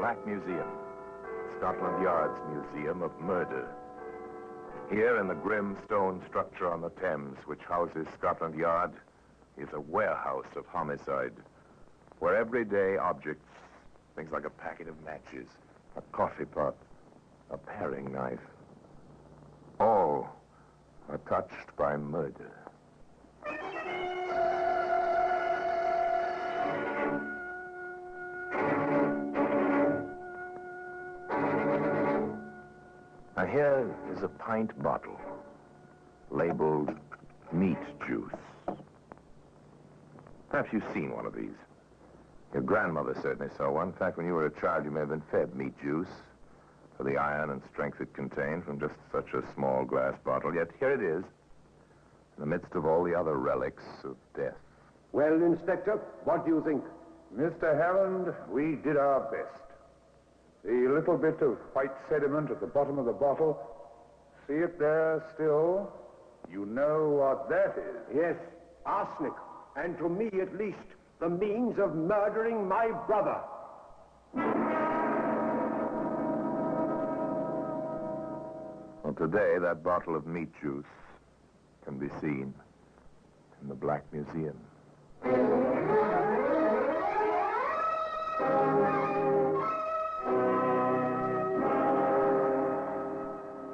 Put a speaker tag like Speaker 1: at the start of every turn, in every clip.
Speaker 1: Black Museum, Scotland Yard's Museum of Murder. Here in the grim stone structure on the Thames, which houses Scotland Yard, is a warehouse of homicide, where everyday objects, things like a packet of matches, a coffee pot, a paring knife, all are touched by murder. Now here is a pint bottle labeled meat juice. Perhaps you've seen one of these. Your grandmother certainly saw one. In fact, when you were a child, you may have been fed meat juice for the iron and strength it contained from just such a small glass bottle. Yet here it is, in the midst of all the other relics of death.
Speaker 2: Well, Inspector, what do you think?
Speaker 3: Mr. Hammond, we did our best. The little bit of white sediment at the bottom of the bottle, see it there still? You know what that is?
Speaker 2: Yes, arsenic. And to me, at least, the means of murdering my brother.
Speaker 1: Well, today, that bottle of meat juice can be seen in the Black Museum.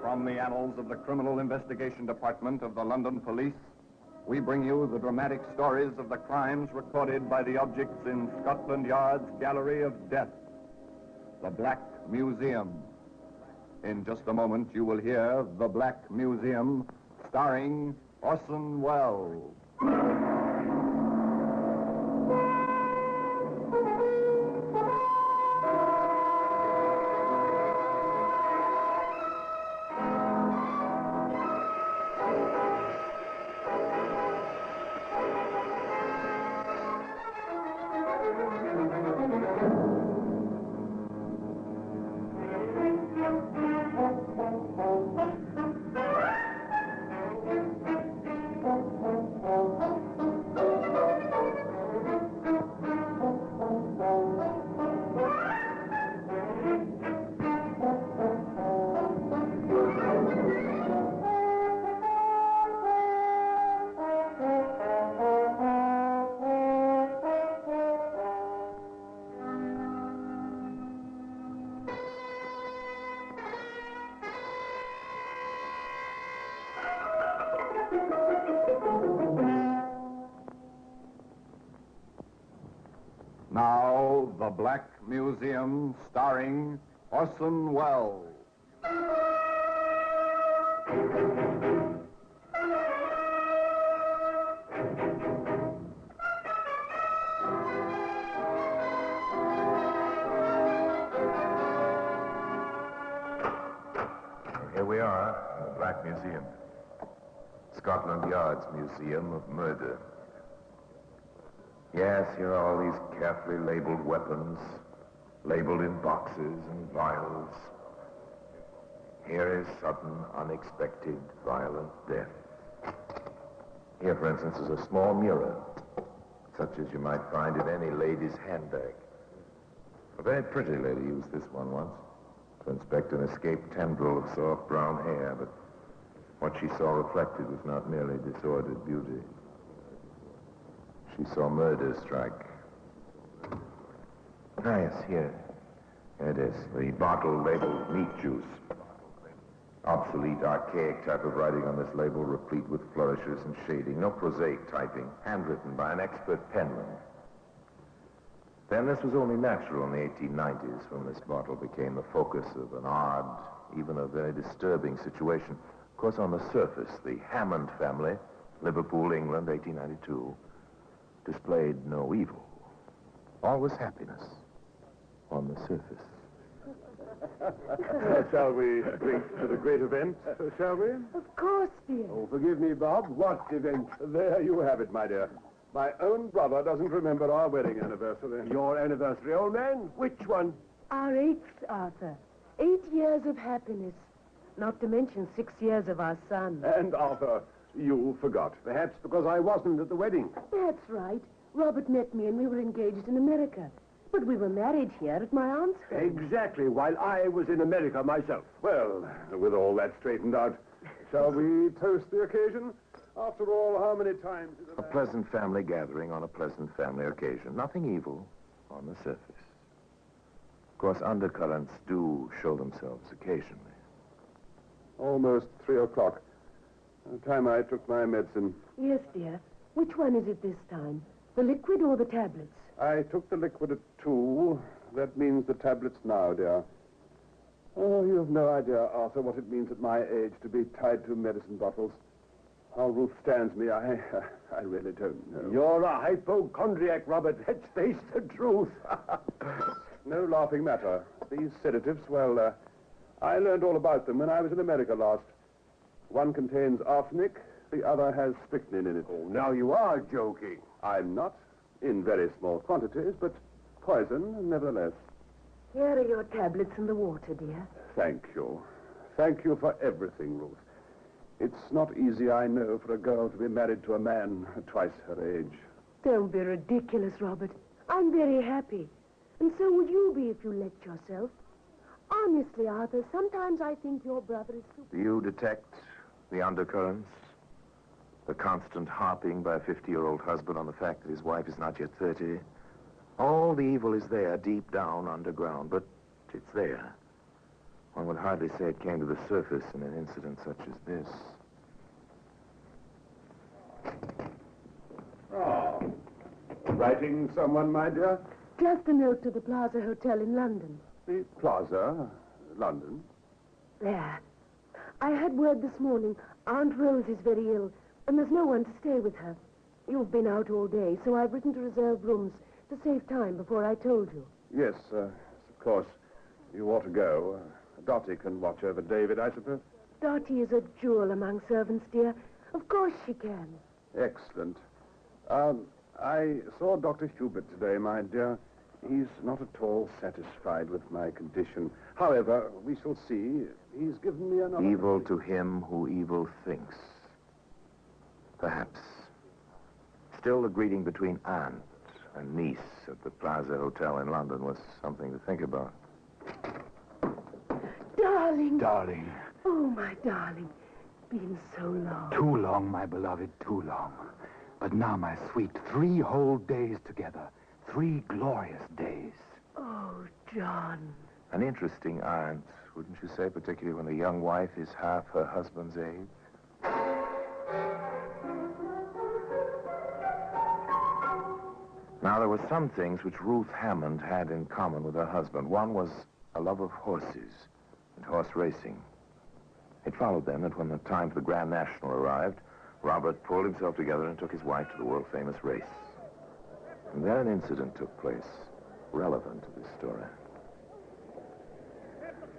Speaker 4: From the annals of the Criminal Investigation Department of the London Police, we bring you the dramatic stories of the crimes recorded by the objects in Scotland Yard's Gallery of Death, the Black Museum. In just a moment, you will hear The Black Museum, starring Orson Welles. Now, The Black Museum, starring Orson Welles.
Speaker 1: Here we are, in the Black Museum. Scotland Yard's Museum of Murder. Yes, here are all these carefully labeled weapons, labeled in boxes and vials. Here is sudden, unexpected, violent death. Here, for instance, is a small mirror, such as you might find in any lady's handbag. A very pretty lady used this one once to inspect an escaped tendril of soft brown hair, but what she saw reflected was not merely disordered beauty. She saw murder strike. Ah, yes, here. Here it is. The bottle labeled meat juice. Obsolete, archaic type of writing on this label, replete with flourishes and shading. No prosaic typing. Handwritten by an expert penman. Then this was only natural in the 1890s when this bottle became the focus of an odd, even a very disturbing situation. Of course, on the surface, the Hammond family, Liverpool, England, 1892, displayed no evil. All was happiness on the surface.
Speaker 3: Shall we drink to the great event, shall we?
Speaker 5: Of course, dear.
Speaker 2: Oh, forgive me, Bob. What event?
Speaker 3: There you have it, my dear. My own brother doesn't remember our wedding anniversary.
Speaker 2: Your anniversary, old man? Which one?
Speaker 5: Our 8th, Arthur. 8 years of happiness. Not to mention 6 years of our son.
Speaker 3: And Arthur, you forgot.
Speaker 2: Perhaps because I wasn't at the wedding.
Speaker 5: That's right. Robert met me and we were engaged in America. But we were married here at my aunt's home.
Speaker 2: Exactly, while I was in America myself.
Speaker 3: Well, with all that straightened out, shall we toast the occasion? After all, how many times...
Speaker 1: A pleasant family gathering on a pleasant family occasion. Nothing evil on the surface. Of course, undercurrents do show themselves occasionally.
Speaker 3: Almost 3 o'clock. The time I took my medicine.
Speaker 5: Yes, dear. Which one is it this time? The liquid or the tablets?
Speaker 3: I took the liquid at 2. That means the tablets now, dear. Oh, you have no idea, Arthur, what it means at my age to be tied to medicine bottles. How Ruth stands me, I really don't know.
Speaker 2: You're a hypochondriac, Robert. Let's face the truth.
Speaker 3: No laughing matter. These sedatives, well, I learned all about them when I was in America last. One contains arsenic, the other has strychnine in it.
Speaker 2: Oh, now you are joking.
Speaker 3: I'm not. In very small quantities, but poison, nevertheless.
Speaker 5: Here are your tablets in the water, dear.
Speaker 3: Thank you. Thank you for everything, Ruth. It's not easy, I know, for a girl to be married to a man twice her age.
Speaker 5: Don't be ridiculous, Robert. I'm very happy. And so would you be if you let yourself. Honestly, Arthur, sometimes I think your brother is too...
Speaker 1: Do you detect the undercurrents? The constant harping by a 50-year-old husband on the fact that his wife is not yet 30? All the evil is there, deep down, underground, but it's there. One would hardly say it came to the surface in an incident such as this.
Speaker 3: Oh. Writing someone, my dear?
Speaker 5: Just a note to the Plaza Hotel in London.
Speaker 3: The Plaza, London.
Speaker 5: There. I had word this morning. Aunt Rose is very ill, and there's no one to stay with her. You've been out all day, so I've written to reserve rooms to save time before I told you.
Speaker 3: Yes, of course. You ought to go. Dottie can watch over David, I suppose.
Speaker 5: Dottie is a jewel among servants, dear. Of course she can.
Speaker 3: Excellent. I saw Dr. Hubert today, my dear. He's not at all satisfied with my condition. However, we shall see. He's given me another...
Speaker 1: Evil to him who evil thinks. Perhaps. Still, the greeting between aunt and niece at the Plaza Hotel in London was something to think about.
Speaker 5: Darling.
Speaker 6: Darling.
Speaker 5: Oh, my darling. Been so long.
Speaker 6: Too long, my beloved, too long. But now, my sweet, 3 whole days together. 3 glorious days.
Speaker 5: Oh, John.
Speaker 1: An interesting aunt, wouldn't you say, particularly when the young wife is half her husband's age? Now, there were some things which Ruth Hammond had in common with her husband. One was a love of horses and horse racing. It followed then that when the time for the Grand National arrived, Robert pulled himself together and took his wife to the world-famous race. And then an incident took place relevant to this story.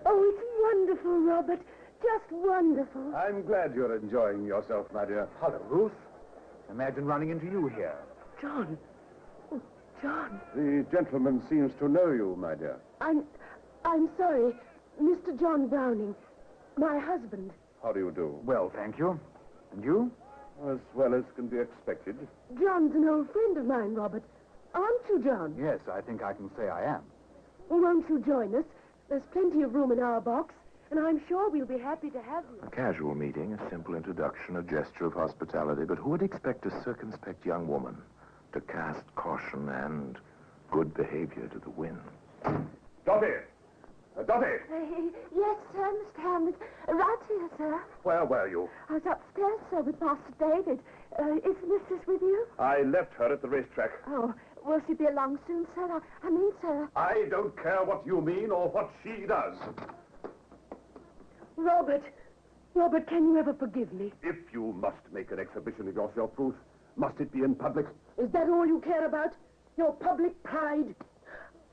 Speaker 5: Oh, it's wonderful, Robert. Just wonderful.
Speaker 3: I'm glad you're enjoying yourself, my dear.
Speaker 6: Hello, Ruth. Imagine running into you here.
Speaker 5: John. Oh, John.
Speaker 3: The gentleman seems to know you, my dear.
Speaker 5: I'm sorry. Mr. John Browning. My husband.
Speaker 3: How do you do?
Speaker 6: Well, thank you. And you?
Speaker 3: As well as can be expected.
Speaker 5: John's an old friend of mine, Robert. Aren't you, John?
Speaker 6: Yes, I think I can say I am.
Speaker 5: Well, won't you join us? There's plenty of room in our box, and I'm sure we'll be happy to have you.
Speaker 1: A casual meeting, a simple introduction, a gesture of hospitality, but who would expect a circumspect young woman to cast caution and good behavior to the wind?
Speaker 3: Dottie! Dottie!
Speaker 7: Yes, sir, Mr. Hammond. Right here, sir.
Speaker 3: Where were you?
Speaker 7: I was upstairs, sir, with Master David. Is Mrs. with you?
Speaker 3: I left her at the racetrack.
Speaker 7: Oh, will she be along soon, sir? I mean, sir.
Speaker 3: I don't care what you mean or what she does.
Speaker 5: Robert, can you ever forgive me?
Speaker 3: If you must make an exhibition of yourself, Ruth, must it be in public?
Speaker 5: Is that all you care about? Your public pride?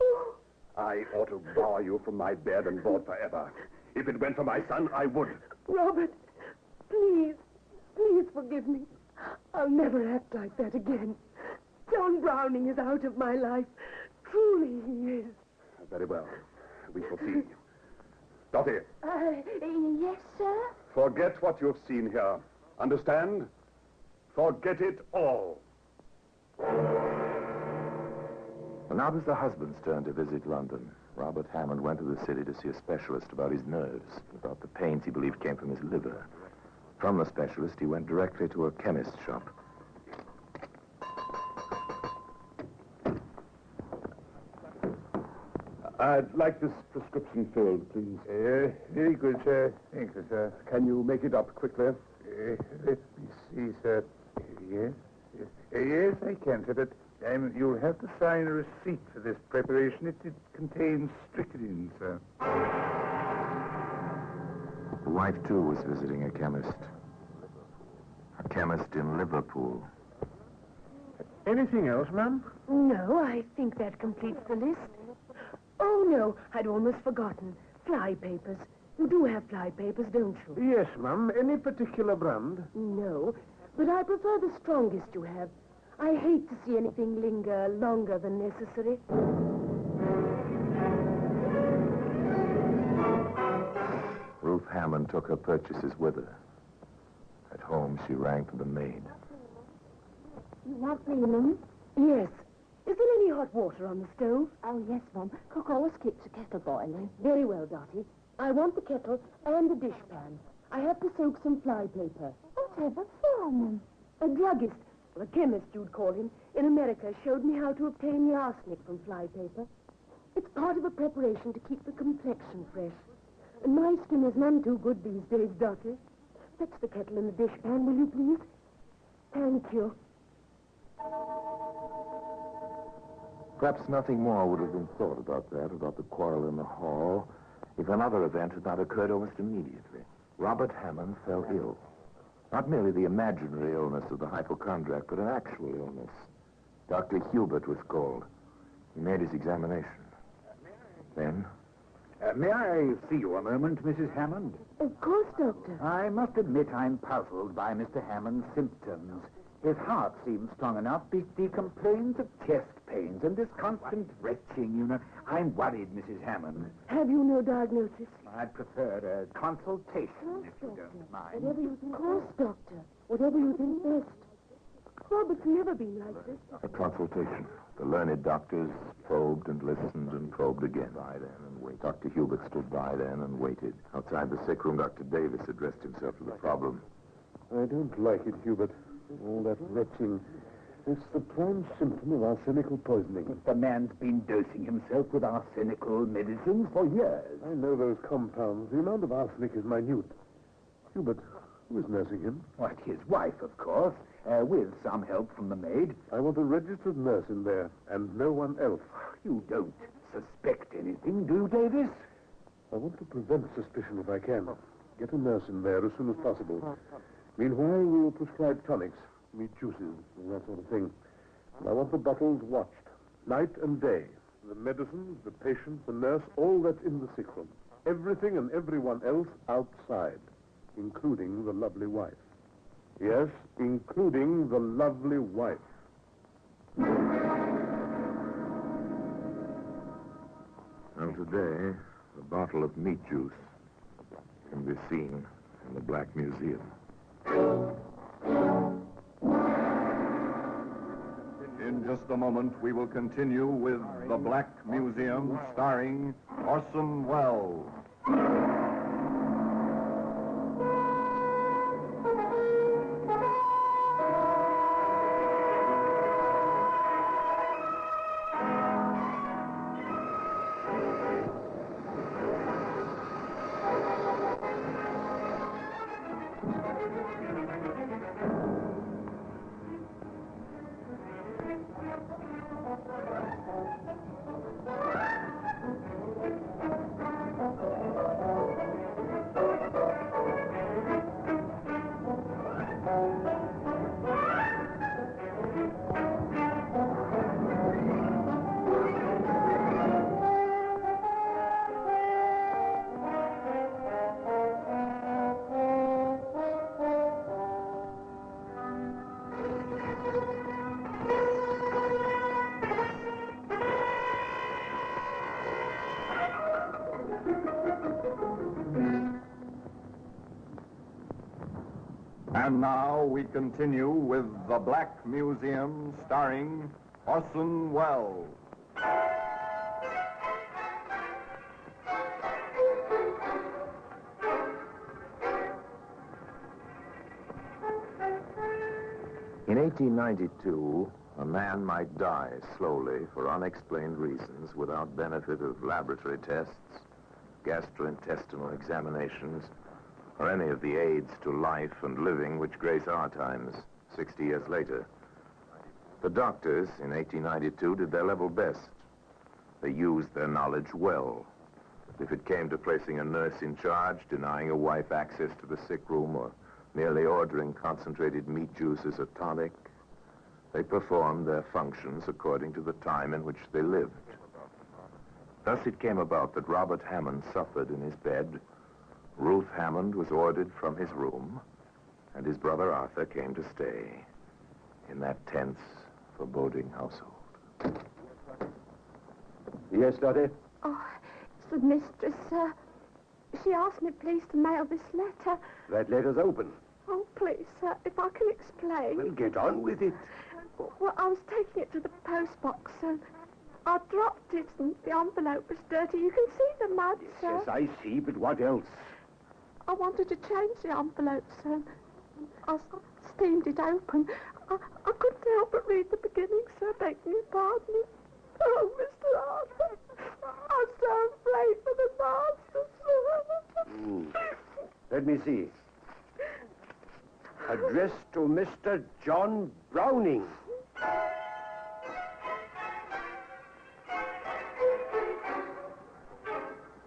Speaker 5: Oh.
Speaker 3: I ought to bar you from my bed and board forever. If it went for my son, I would.
Speaker 5: Robert, please forgive me. I'll never act like that again. John Browning is out of my life. Truly he is.
Speaker 3: Very well. We shall see. Dottie.
Speaker 7: Yes, sir?
Speaker 3: Forget what you've seen here. Understand? Forget it all.
Speaker 1: Well, now it was the husband's turn to visit London. Robert Hammond went to the city to see a specialist about his nerves, about the pains he believed came from his liver. From the specialist, he went directly to a chemist's shop.
Speaker 3: I'd like this prescription filled, please. Very good, sir. Thank you, sir. Can you make it up quickly? Let me see, sir. Yes? Yes, I can, sir, but you'll have to sign a receipt for this preparation. It contains strychnine, sir.
Speaker 1: The wife, too, was visiting a chemist. A chemist in Liverpool.
Speaker 2: Anything else, ma'am?
Speaker 5: No, I think that completes the list. Oh, no, I'd almost forgotten. Fly papers. You do have fly papers, don't you?
Speaker 2: Yes, ma'am. Any particular brand?
Speaker 5: No, but I prefer the strongest you have. I hate to see anything linger longer than necessary.
Speaker 1: Ruth Hammond took her purchases with her. At home, she rang for the maid.
Speaker 7: You want me, Mum?
Speaker 5: Yes. Is there any hot water on the stove?
Speaker 7: Oh, yes, Mum. Cook always keeps the kettle boiling.
Speaker 5: Very well, Dottie. I want the kettle and the dishpan. I have to soak some fly paper.
Speaker 7: Whatever for, Mum?
Speaker 5: A druggist, or a chemist you'd call him, in America showed me how to obtain the arsenic from fly paper. It's part of a preparation to keep the complexion fresh. And my skin is none too good these days, Dottie. Fetch the kettle and the dishpan, will you please? Thank you.
Speaker 1: Perhaps nothing more would have been thought about that, about the quarrel in the hall, if another event had not occurred almost immediately. Robert Hammond fell ill. Not merely the imaginary illness of the hypochondriac, but an actual illness. Dr. Hubert was called. He made his examination. Then...
Speaker 6: May I see you a moment, Mrs. Hammond?
Speaker 5: Of course, Doctor.
Speaker 6: I must admit I'm puzzled by Mr. Hammond's symptoms. His heart seems strong enough, but he complains of chest pains and this constant retching, you know. I'm worried, Mrs. Hammond.
Speaker 5: Have you no diagnosis?
Speaker 6: I'd prefer a consultation, if you don't mind.
Speaker 5: Whatever you think. Of course, Doctor. Whatever you think best. Robert's never been like this.
Speaker 1: A consultation. The learned doctors probed and listened and probed again. By then and waited. Dr. Hubert stood by then and waited. Outside the sick room, Dr. Davis addressed himself to the problem.
Speaker 2: I don't like it, Hubert. All that retching. It's the prime symptom of arsenical poisoning.
Speaker 6: The man's been dosing himself with arsenical medicines for years.
Speaker 2: I know those compounds. The amount of arsenic is minute. Hubert, who is nursing him?
Speaker 6: What, his wife, of course, with some help from the maid.
Speaker 2: I want a registered nurse in there, and no one else.
Speaker 6: You don't suspect anything, do you, Davis?
Speaker 2: I want to prevent suspicion if I can. Get a nurse in there as soon as possible. Meanwhile, we'll prescribe tonics, meat juices, and that sort of thing. And I want the bottles watched, night and day. The medicines, the patient, the nurse, all that's in the sick room. Everything and everyone else outside, including the lovely wife. Yes, including the lovely wife.
Speaker 1: And today, a bottle of meat juice can be seen in the Black Museum.
Speaker 4: In just a moment, we will continue with The Black Museum, starring Orson Welles. And now we continue with The Black Museum, starring Orson Welles.
Speaker 1: In 1892, a man might die slowly for unexplained reasons without benefit of laboratory tests, gastrointestinal examinations, or any of the aids to life and living which grace our times 60 years later. The doctors in 1892 did their level best. They used their knowledge well. If it came to placing a nurse in charge, denying a wife access to the sick room, or merely ordering concentrated meat juice as a tonic, they performed their functions according to the time in which they lived. Thus it came about that Robert Hammond suffered in his bed, Ruth Hammond was ordered from his room, and his brother Arthur came to stay in that tense, foreboding household.
Speaker 2: Yes, Dottie?
Speaker 7: Oh, it's the mistress, sir. She asked me, please, to mail this letter.
Speaker 2: That letter's open.
Speaker 7: Oh, please, sir, if I can explain.
Speaker 2: Well, get on with it.
Speaker 7: Well, I was taking it to the post box, and I dropped it, and the envelope was dirty. You can see the mud, sir.
Speaker 2: Yes, I see, but what else?
Speaker 7: I wanted to change the envelope, sir. I steamed it open. I couldn't help but read the beginning, sir. Beg your pardon. Oh, Mr. Arthur, I'm so afraid for the master, sir.
Speaker 2: Let me see. Addressed to Mr. John Browning.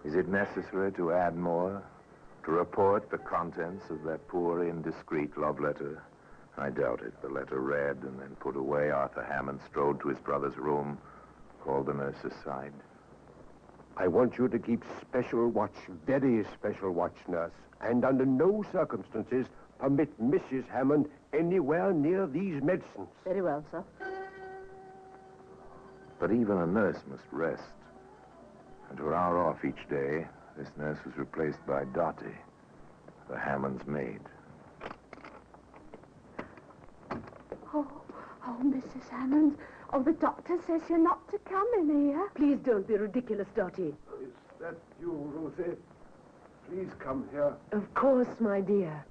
Speaker 1: Is it necessary to add more? To report the contents of that poor, indiscreet love letter? I doubt it. The letter read and then put away, Arthur Hammond strode to his brother's room, called the nurse aside.
Speaker 2: I want you to keep special watch, very special watch, nurse, and under no circumstances permit Mrs. Hammond anywhere near these medicines.
Speaker 5: Very well, sir.
Speaker 1: But even a nurse must rest. And for an hour off each day, this nurse was replaced by Dottie, the Hammond's maid.
Speaker 7: Oh, Mrs. Hammond. Oh, the doctor says you're not to come in here.
Speaker 5: Please don't be ridiculous, Dottie.
Speaker 2: Is that you, Ruthie? Please come here.
Speaker 5: Of course, my dear.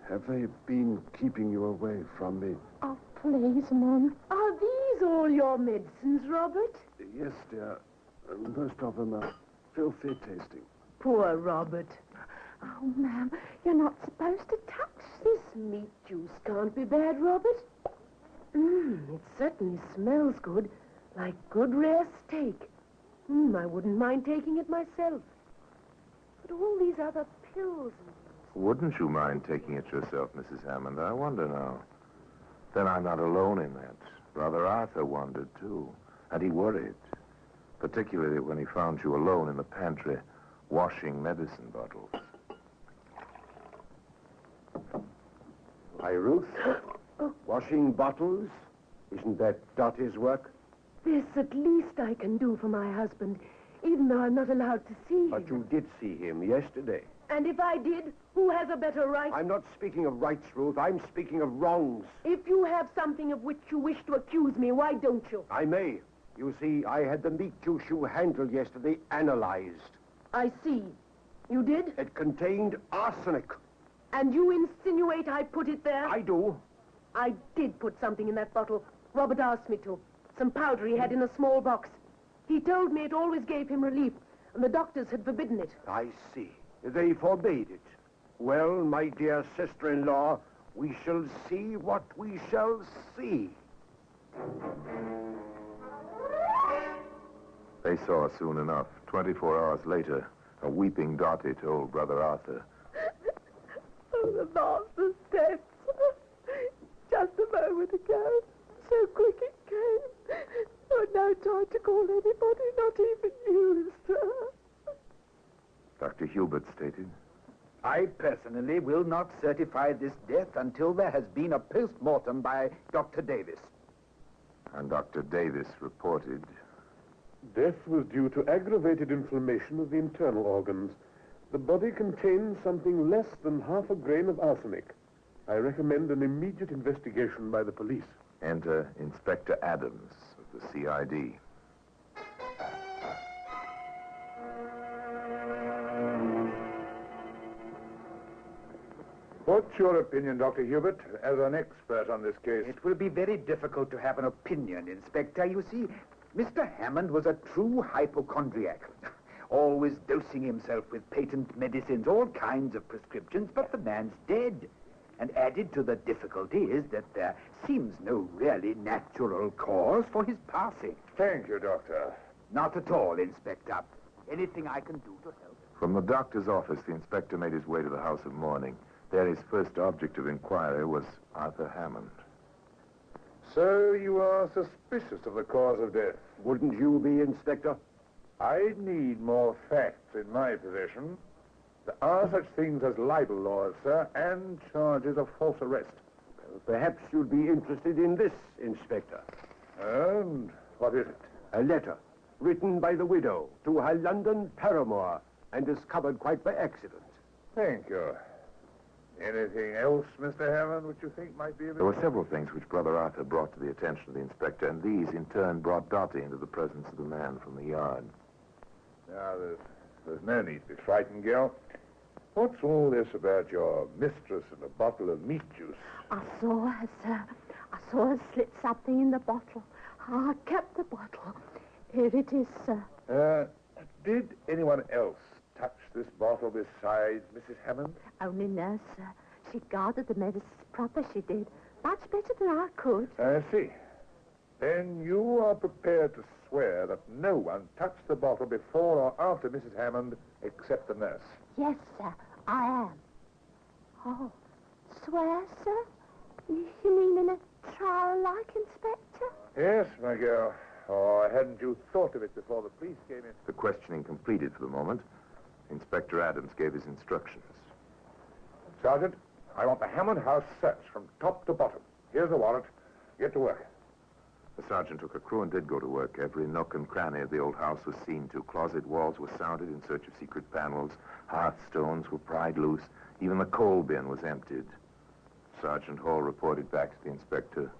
Speaker 2: Have they been keeping you away from me?
Speaker 7: Oh, please, Mum.
Speaker 5: Are these all your medicines, Robert?
Speaker 2: Yes, dear. Most of them are filthy tasting.
Speaker 5: Poor Robert.
Speaker 7: Oh, ma'am, you're not supposed to touch
Speaker 5: This meat juice can't be bad, Robert. It certainly smells good, like good rare steak. I wouldn't mind taking it myself. But all these other pills...
Speaker 1: Wouldn't you mind taking it yourself, Mrs. Hammond? I wonder now. Then I'm not alone in that. Brother Arthur wondered, too. And he worried. Particularly when he found you alone in the pantry, washing medicine bottles.
Speaker 2: Hi, Ruth. Washing bottles? Isn't that Dottie's work?
Speaker 5: This at least I can do for my husband, even though I'm not allowed to see him.
Speaker 2: But you did see him yesterday.
Speaker 5: And if I did, who has a better right?
Speaker 2: I'm not speaking of rights, Ruth. I'm speaking of wrongs.
Speaker 5: If you have something of which you wish to accuse me, why don't you?
Speaker 2: I may. You see, I had the meat juice you handled yesterday analyzed.
Speaker 5: I see. You did?
Speaker 2: It contained arsenic.
Speaker 5: And you insinuate I put it there?
Speaker 2: I do.
Speaker 5: I did put something in that bottle. Robert asked me to. Some powder he had in a small box. He told me it always gave him relief, and the doctors had forbidden it.
Speaker 2: I see. They forbade it. Well, my dear sister-in-law, we shall see what we shall see.
Speaker 1: They saw soon enough. 24 hours later, a weeping Dottie told Brother Arthur.
Speaker 7: Oh, the master's death. Just a moment ago. So quick it came. Oh, no time to call anybody, not even you, sir.
Speaker 1: Dr. Hubert stated.
Speaker 6: I personally will not certify this death until there has been a post-mortem by Dr. Davis.
Speaker 1: And Dr. Davis reported.
Speaker 2: Death was due to aggravated inflammation of the internal organs. The body contains something less than half a grain of arsenic. I recommend an immediate investigation by the police.
Speaker 1: Enter Inspector Adams of the CID.
Speaker 3: What's your opinion, Dr. Hubert, as an expert on this case?
Speaker 6: It will be very difficult to have an opinion, Inspector. You see, Mr. Hammond was a true hypochondriac. Always dosing himself with patent medicines, all kinds of prescriptions, but the man's dead. And added to the difficulty is that there seems no really natural cause for his passing.
Speaker 3: Thank you, Doctor.
Speaker 6: Not at all, Inspector. Anything I can do to help?
Speaker 1: From the doctor's office, the inspector made his way to the house of mourning. There, his first object of inquiry was Arthur Hammond.
Speaker 3: So you are suspicious of the cause of death?
Speaker 2: Wouldn't you be, Inspector?
Speaker 3: I need more facts in my possession. There are such things as libel laws, sir, and charges of false arrest.
Speaker 2: Perhaps you'd be interested in this, Inspector.
Speaker 3: And what is it?
Speaker 2: A letter written by the widow to her London paramour and discovered quite by accident.
Speaker 3: Thank you. Anything else, Mr. Hammond, which you think might be of
Speaker 1: There were
Speaker 3: interest?
Speaker 1: several things which Brother Arthur brought to the attention of the inspector, and these, in turn, brought Dottie into the presence of the man from the yard.
Speaker 3: Now, there's no need to be frightened, girl. What's all this about your mistress and a bottle of meat juice?
Speaker 7: I saw her, sir. I saw her slip something in the bottle. I kept the bottle. Here it is, sir.
Speaker 3: Did anyone else touch this bottle besides Mrs. Hammond?
Speaker 7: Only nurse, sir. She guarded the medicines proper, she did. Much better than I could.
Speaker 3: I see. Then you are prepared to swear that no one touched the bottle before or after Mrs. Hammond except the nurse?
Speaker 7: Yes, sir, I am. Oh, swear, sir? You mean in a trial like, Inspector?
Speaker 3: Yes, my girl. Oh, hadn't you thought of it before the police came in?
Speaker 1: The questioning completed for the moment, Inspector Adams gave his instructions.
Speaker 3: Sergeant, I want the Hammond house searched from top to bottom. Here's the warrant. Get to work.
Speaker 1: The sergeant took a crew and did go to work. Every nook and cranny of the old house was seen to. Closet walls were sounded in search of secret panels. Hearthstones were pried loose. Even the coal bin was emptied. Sergeant Hall reported back to the inspector.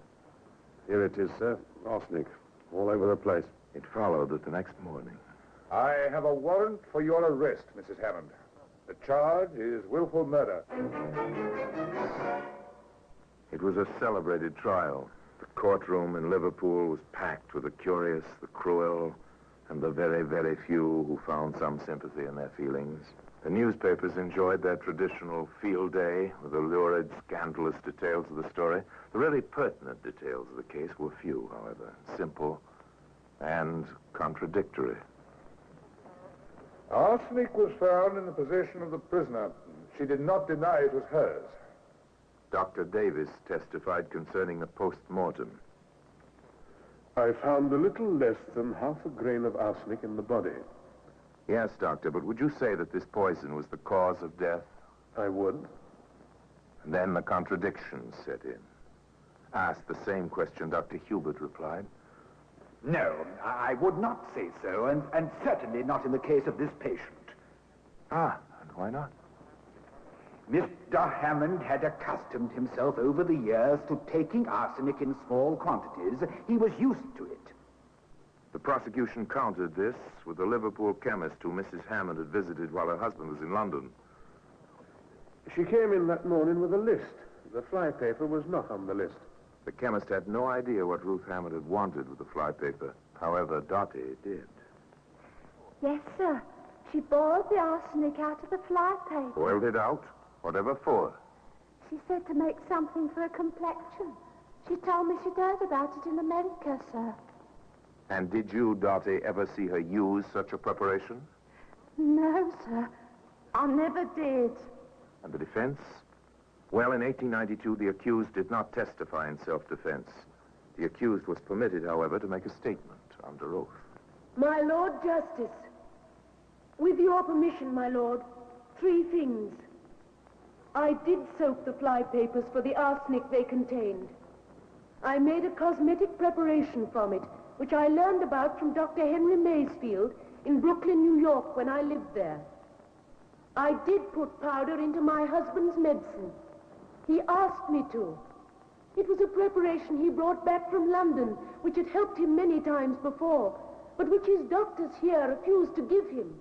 Speaker 2: Here it is, sir. Arsenic. All over the place.
Speaker 1: It followed that the next morning.
Speaker 3: I have a warrant for your arrest, Mrs. Hammond. The charge is willful murder.
Speaker 1: It was a celebrated trial. The courtroom in Liverpool was packed with the curious, the cruel, and the very, very few who found some sympathy in their feelings. The newspapers enjoyed their traditional field day with the lurid, scandalous details of the story. The really pertinent details of the case were few, however, simple and contradictory.
Speaker 3: Arsenic was found in the possession of the prisoner. She did not deny it was hers.
Speaker 1: Dr. Davis testified concerning the post-mortem.
Speaker 2: I found a little less than half a grain of arsenic in the body.
Speaker 1: Yes, Doctor, but would you say that this poison was the cause of death?
Speaker 2: I would.
Speaker 1: And then the contradictions set in. Asked the same question, Dr. Hubert replied.
Speaker 6: No, I would not say so, and certainly not in the case of this patient.
Speaker 1: Ah, and why not?
Speaker 6: Mr. Hammond had accustomed himself over the years to taking arsenic in small quantities. He was used to it.
Speaker 1: The prosecution countered this with the Liverpool chemist who Mrs. Hammond had visited while her husband was in London.
Speaker 2: She came in that morning with a list. The flypaper was not on the list.
Speaker 1: The chemist had no idea what Ruth Hammond had wanted with the flypaper. However, Dottie did.
Speaker 7: Yes, sir. She boiled the arsenic out of the flypaper.
Speaker 1: Boiled it out? Whatever for?
Speaker 7: She said to make something for her complexion. She told me she'd heard about it in America, sir.
Speaker 1: And did you, Dottie, ever see her use such a preparation?
Speaker 7: No, sir. I never did.
Speaker 1: And the defense? Well, in 1892, the accused did not testify in self-defense. The accused was permitted, however, to make a statement under oath.
Speaker 5: My Lord Justice, with your permission, my lord, 3 things. I did soak the flypapers for the arsenic they contained. I made a cosmetic preparation from it, which I learned about from Dr. Henry Maysfield in Brooklyn, New York, when I lived there. I did put powder into my husband's medicine. He asked me to. It was a preparation he brought back from London, which had helped him many times before, but which his doctors here refused to give him.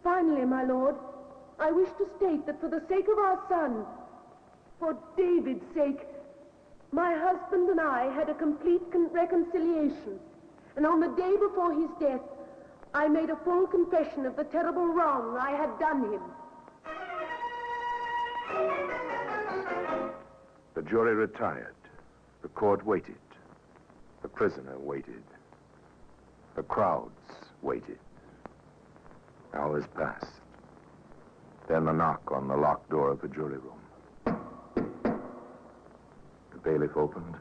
Speaker 5: Finally, my lord, I wish to state that for the sake of our son, for David's sake, my husband and I had a complete reconciliation. And on the day before his death, I made a full confession of the terrible wrong I had done him.
Speaker 1: The jury retired. The court waited. The prisoner waited. The crowds waited. Hours passed. Then the knock on the locked door of the jury room. The bailiff opened.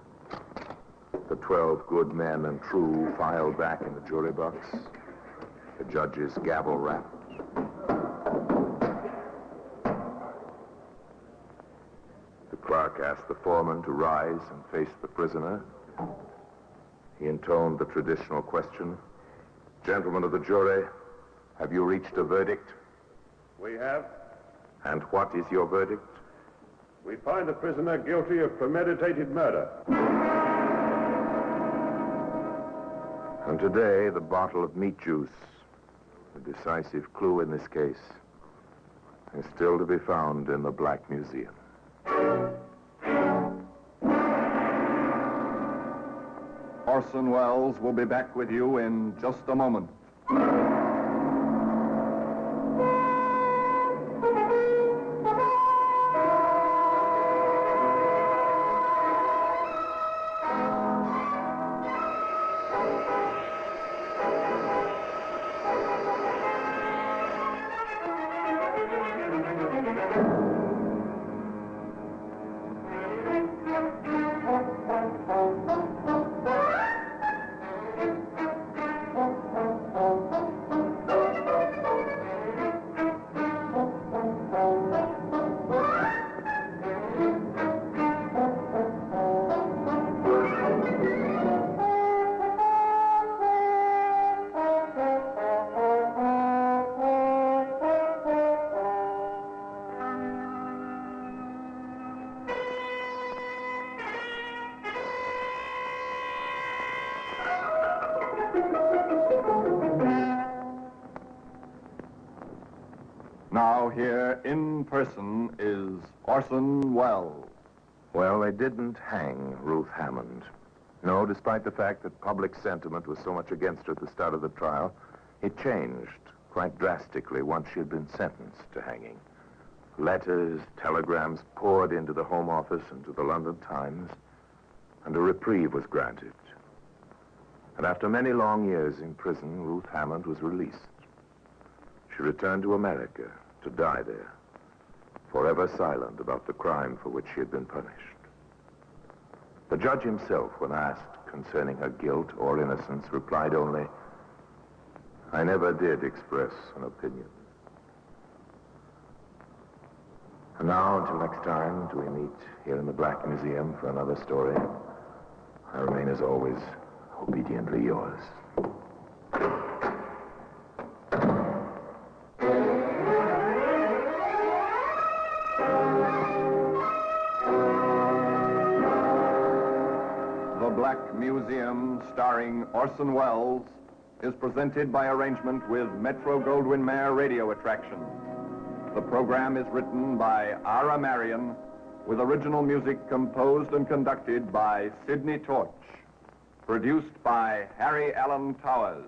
Speaker 1: The 12 good men and true filed back in the jury box. The judge's gavel rapped. The clerk asked the foreman to rise and face the prisoner. He intoned the traditional question. Gentlemen of the jury, have you reached a verdict?
Speaker 8: We have.
Speaker 1: And what is your verdict?
Speaker 8: We find the prisoner guilty of premeditated murder.
Speaker 1: And today, the bottle of meat juice, the decisive clue in this case, is still to be found in the Black Museum.
Speaker 4: Orson Welles will be back with you in just a moment. Now here in person is Orson Welles.
Speaker 1: Well, they didn't hang Ruth Hammond. No, despite the fact that public sentiment was so much against her at the start of the trial, it changed quite drastically once she had been sentenced to hanging. Letters, telegrams poured into the Home Office and to the London Times, and a reprieve was granted. And after many long years in prison, Ruth Hammond was released. She returned to America to die there, forever silent about the crime for which she had been punished. The judge himself, when asked concerning her guilt or innocence, replied only, "I never did express an opinion." And now, until next time, until we meet here in the Black Museum for another story, I remain, as always, obediently yours.
Speaker 4: The Black Museum, starring Orson Welles, is presented by arrangement with Metro-Goldwyn-Mayer Radio Attraction. The program is written by Ara Marion, with original music composed and conducted by Sidney Torch. Produced by Harry Allen Towers.